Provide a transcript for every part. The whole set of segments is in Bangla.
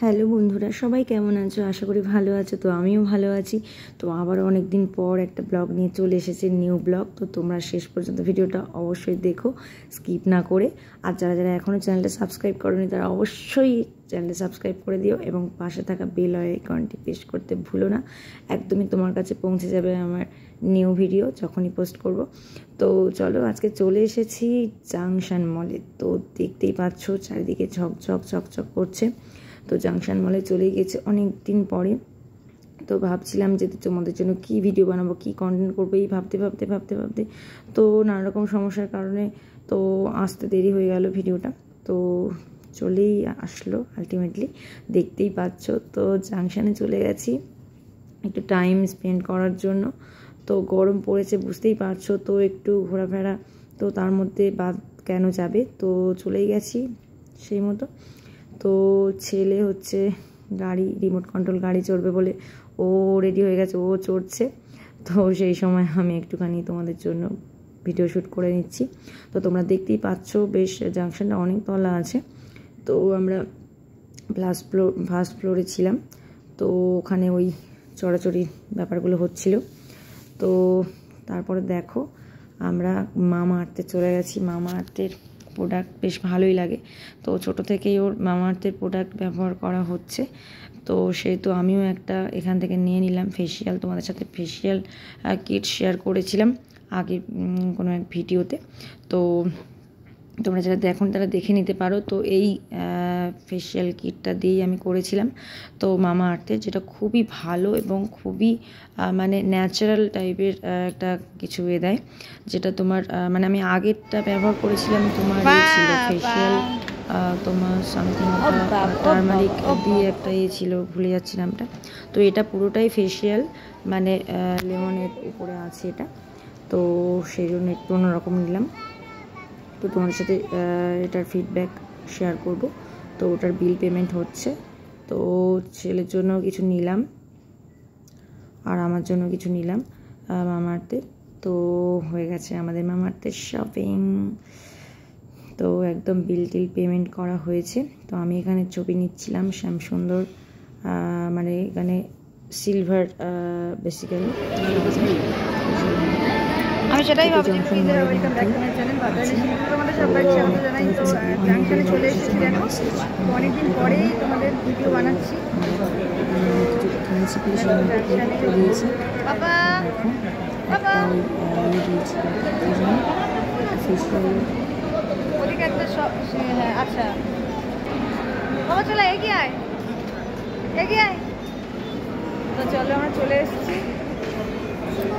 হ্যালো বন্ধুরা, সবাই কেমন আছো? আশা করি ভালো আছো। তো আমিও ভালো আছি। তো আবার অনেক দিন পর একটা ব্লগ নিয়ে চলে এসেছে, নিউ ব্লগ। তো তোমরা শেষ পর্যন্ত ভিডিওটা অবশ্যই দেখো, স্কিপ না করে। আর যারা যারা এখনও চ্যানেলটা সাবস্ক্রাইব করোনি তারা অবশ্যই চ্যানেলটা সাবস্ক্রাইব করে দিও এবং পাশে থাকা বেল আইকনটি প্রেস করতে ভুলো না। একদমই তোমার কাছে পৌঁছে যাবে আমার নিউ ভিডিও যখনই পোস্ট করব। তো চলো, আজকে চলে এসেছি জাংশন মলে। তো দেখতেই পাচ্ছ চারিদিকে ঝকঝক ঝকঝক করছে। তো জাংশন মলে চলে গেছে অনেক দিন পরে। তো ভাবছিলাম যে তোমাদের জন্য কি ভিডিও বানাবো, কি কন্টেন্ট করবো, এই ভাবতে ভাবতে ভাবতে ভাবতে তো নানা রকম সমস্যার কারণে তো আসতে দেরি হয়ে গেল ভিডিওটা। তো চলেই আসলো আলটিমেটলি, দেখতেই পাচ্ছ। তো জাংশনে চলে গেছি একটু টাইম স্পেন্ড করার জন্য। তো গরম পড়েছে বুঝতেই পারছো, তো একটু ঘোরাফেরা তো তার মধ্যে বাদ কেন যাবে। তো চলেই গেছি সেই মতো। তো ছেলে হচ্ছে গাড়ি, রিমোট কন্ট্রোল গাড়ি চড়বে বলে ও রেডি হয়ে গেছে, ও চড়ছে। তো সেই সময় আমি একটুখানি তোমাদের জন্য ভিডিও শ্যুট করে নিচ্ছি। তো তোমরা দেখতেই পাচ্ছ বেশ জাংশনটা অনেক তলা আছে। তো আমরা ফার্স্ট ফ্লোরে ছিলাম। তো ওখানে ওই চড়াচড়ির ব্যাপারগুলো হচ্ছিল। তো তারপরে দেখো আমরা মামা আর্থে চলে গেছি। মামা আর্থের প্রোডাক্ট বেশ ভালোই লাগে। তো ছোট থেকেই ওর মামা আর্থের প্রোডাক্ট ব্যবহার করা হচ্ছে। তো তো আমিও একটা এখান থেকে নিয়ে নিলাম ফেসিয়াল। তোমাদের সাথে ফেসিয়াল কিট শেয়ার করেছিলাম আগে কোনো এক ভিডিওতে। তো তোমরা যারা দেখুন তারা দেখে নিতে পারো। তো এই ফেসিয়াল কিটটা দিয়েই আমি করেছিলাম তো মামা আর্থের, যেটা খুবই ভালো এবং খুবই মানে ন্যাচারাল টাইপের একটা কিছু দেয়, যেটা তোমার মানে আমি আগেরটা ব্যবহার করেছিলাম তোমার ছিল ফেসিয়াল তোমার সামথিং টার্মারিক দিয়ে একটা ছিল, ভুলে যাচ্ছি নামটা। তো এটা পুরোটাই ফেসিয়াল, মানে লেমনের উপরে আছে এটা। তো সেই জন্য একটু অন্যরকম নিলাম। তো তোমাদের সাথে এটার ফিডব্যাক শেয়ার করব। তো ওটার বিল পেমেন্ট হচ্ছে। তো ছেলের জন্য কিছু নিলাম আর আমার জন্য কিছু নিলাম মামা আর্থের। তো হয়ে গেছে আমাদের মামা আর্থের শপিং। তো একদম বিল টিল পেমেন্ট করা হয়েছে। তো আমি এখানে ছবি নিচ্ছিলাম শ্যামসুন্দর, মানে এখানে সিলভার বেসিক্যালি। আমি সেটাই ভাবছি please welcome back to my channel বাতালি। তোমাদের সবাইকে স্বাগত জানাই। তো জাংশনে চলে এসেছি দেখো, তো অনেকদিন পরেই তোমাদের ভিডিও বানাচ্ছি। বাবা বাবা ওদিকে একটা হ্যাঁ আচ্ছা বাবা চলে এগিয়ে আয় এগিয়ে আয়। তো চলো আমরা চলে এসেছি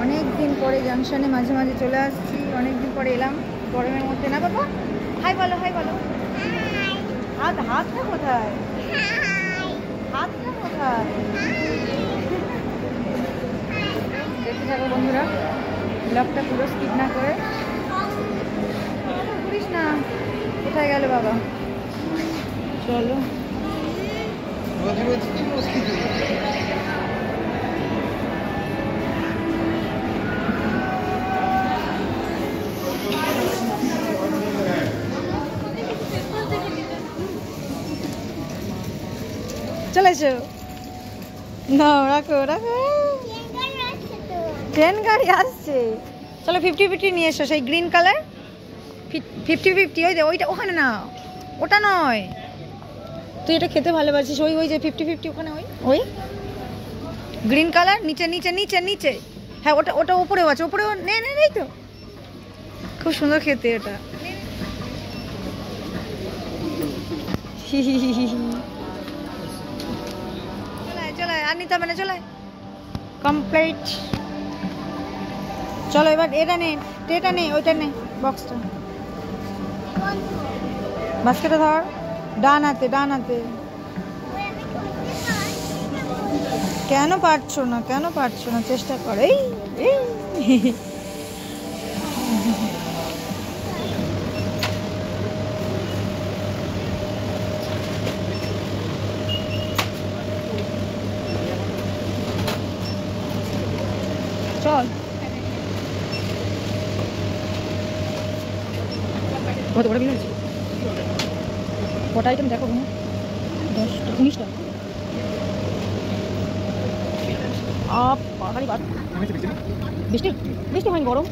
অনেক দিন পরে জাংশনে, মাঝে মাঝে চলে আসছি, অনেক দিন পরে এলাম গরমের মধ্যে। না বাবা হাই বলো, হাই বলো। হাতটা কোথায়, হাতটা কোথায়? দেখতে থাকো বন্ধুরা, ব্লগটা পুরো স্কিপ না করে। করিস না, কোথায় গেল বাবা? চলো চলে এসো। না রাখো রাখো, ট্রেন গাড়ি আসছে। চলো 50-50 নিয়ে এসো, সেই গ্রিন কালার 50-50। ওই যে ওইটা ওখানে না, ওটা নয়। তুই এটা খেতে ভালোবাসিস, ওই ওই যে 50-50 ওখানে, ওই ওই গ্রিন কালার নিচে নিচে নিচে নিচে। হ্যাঁ ওটা ওটা উপরেও আছে, উপরেও নে নে নেই তো, খুব সুন্দর খেতে এটা। চলে আর নিতে হবে না, চলে কমপ্লিট। চলো এবার এটা নে, এটা নে, ওইটা নে, বক্সটা বাস্কেটে ধর, ডান হাতে ডান হাতে। কেন পারছো না, কেন পারছো না, চেষ্টা করো। এই চল কত বড় বিল আছে, কটা আইটেম দেখো 10টা। 19টা আপ পাহাড়ি বাদ বৃষ্টি বৃষ্টি হয়নি গরম